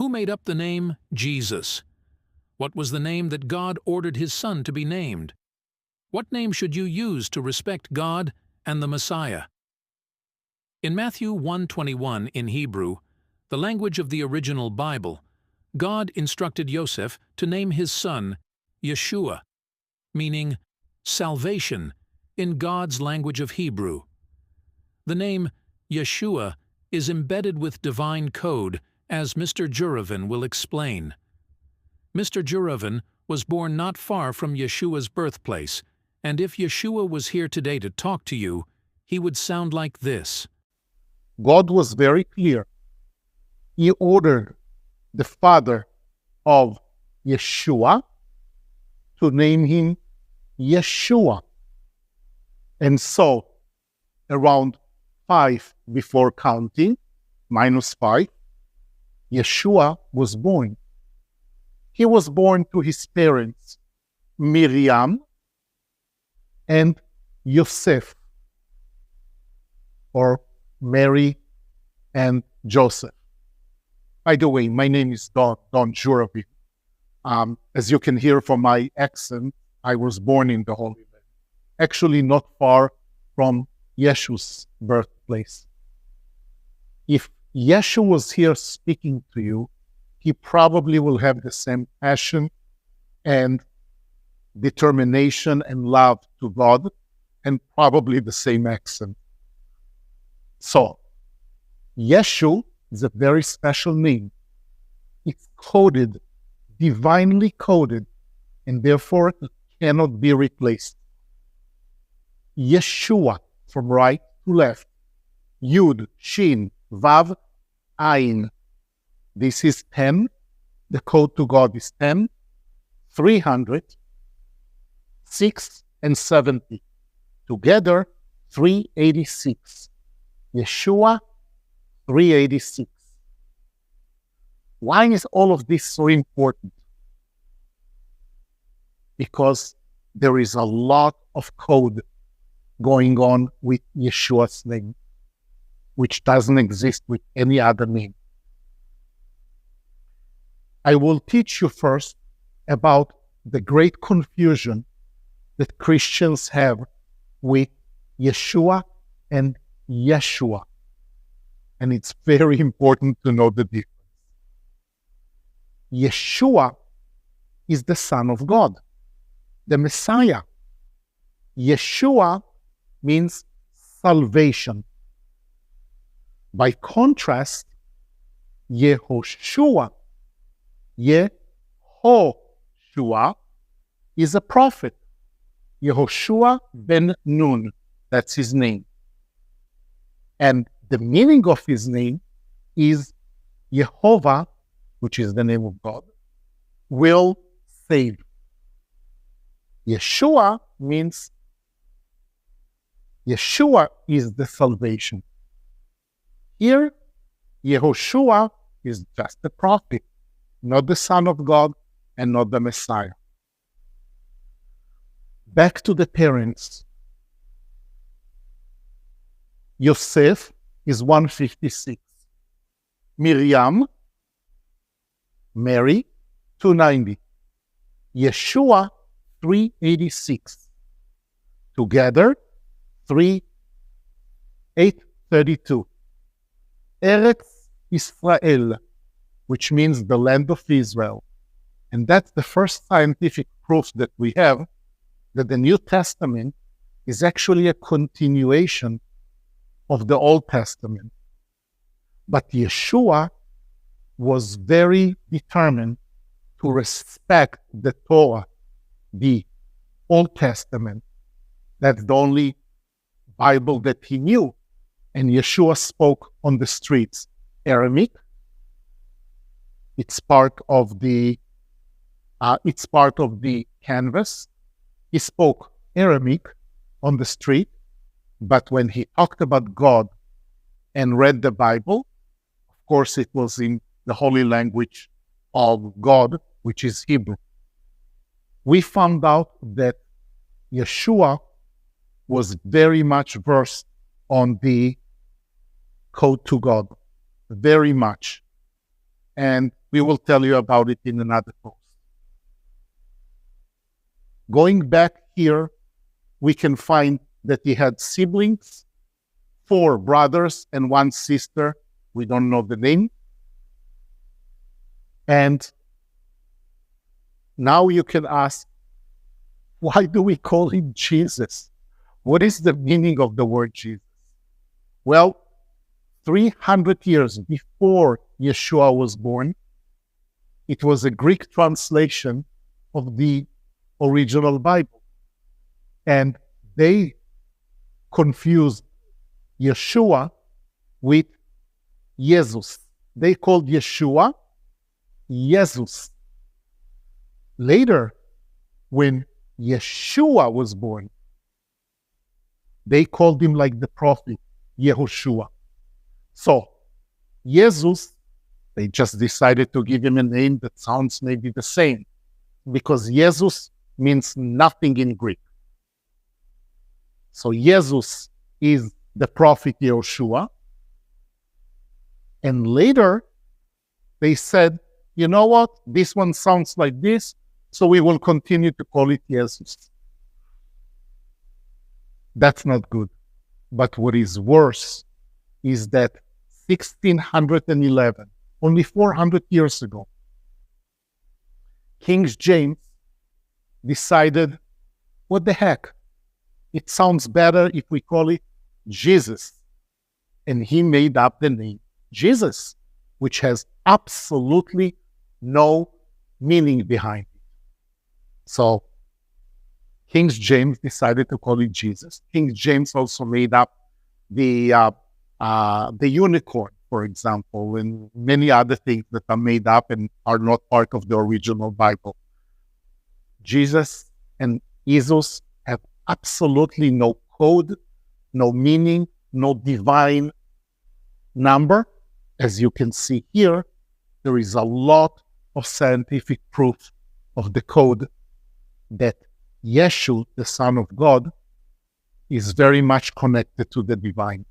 Who made up the name Jesus? What was the name that God ordered his Son to be named? What name should you use to respect God and the Messiah? In Matthew 1:21 in Hebrew, the language of the original Bible, God instructed Joseph to name his son Yeshua, meaning salvation in God's language of Hebrew. The name Yeshua is embedded with divine code, as Mr. Juravin will explain. Mr. Juravin was born not far from Yeshua's birthplace, and if Yeshua was here today to talk to you, he would sound like this. God was very clear. He ordered the father of Yeshua to name him Yeshua. And so, around 5 before counting, -5, Yeshua was born. He was born to his parents, Miriam and Yosef, or Mary and Joseph. By the way, my name is Don Juravin. As you can hear from my accent, I was born in the Holy Land, actually not far from Yeshua's birthplace. If Yeshua was here speaking to you, he probably will have the same passion and determination and love to God, and probably the same accent. So, Yeshua is a very special name. It's coded, divinely coded, and therefore it cannot be replaced. Yeshua, from right to left. Yud, Shin, Vav, Ayin. This is 10. The code to God is 10, 300, 6, and 70. Together, 386. Yeshua, 386. Why is all of this so important? Because there is a lot of code going on with Yeshua's name, which doesn't exist with any other name. I will teach you first about the great confusion that Christians have with Yeshua and Yeshua. And it's very important to know the difference. Yeshua is the Son of God, the Messiah. Yeshua means salvation. By contrast, Yehoshua, Yehoshua is a prophet. Yehoshua ben Nun, that's his name. And the meaning of his name is Yehovah, which is the name of God, will save. Yeshua means Yeshua is the salvation. Here, Yehoshua is just a prophet, not the Son of God and not the Messiah. Back to the parents. Yosef is 156. Miriam, Mary, 290. Yeshua, 386. Together, 832. Eretz Israel, which means the land of Israel. And that's the first scientific proof that we have that the New Testament is actually a continuation of the Old Testament. But Yeshua was very determined to respect the Torah, the Old Testament. That's the only Bible that he knew. And Yeshua spoke on the streets Aramaic. It's part of the canvas. He spoke Aramaic on the street, but when he talked about God and read the Bible, of course it was in the holy language of God, which is Hebrew. We found out that Yeshua was very much versed on the code to God, very much. and we will tell you about it in another post. Going back here, we can find that he had siblings, 4 brothers and 1 sister. We don't know the name. And now you can ask, why do we call him Jesus? What is the meaning of the word Jesus? Well, 300 years before Yeshua was born, it was a Greek translation of the original Bible. And they confused Yeshua with Jesus. They called Yeshua Jesus. Later, when Yeshua was born, they called him like the prophet, Yehoshua. So, Jesus, they just decided to give him a name that sounds maybe the same, because Jesus means nothing in Greek. So Jesus is the prophet Yehoshua. And later, they said, you know what? This one sounds like this, so we will continue to call it Jesus. That's not good. But what is worse is that 1611, only 400 years ago, King James decided, what the heck? It sounds better if we call it Jesus. And he made up the name Jesus, which has absolutely no meaning behind it. So King James decided to call it Jesus. King James also made up the unicorn, for example, and many other things that are made up and are not part of the original Bible. Jesus and Jesus have absolutely no code, no meaning, no divine number. As you can see here, there is a lot of scientific proof of the code that Yeshua, the Son of God, is very much connected to the divine.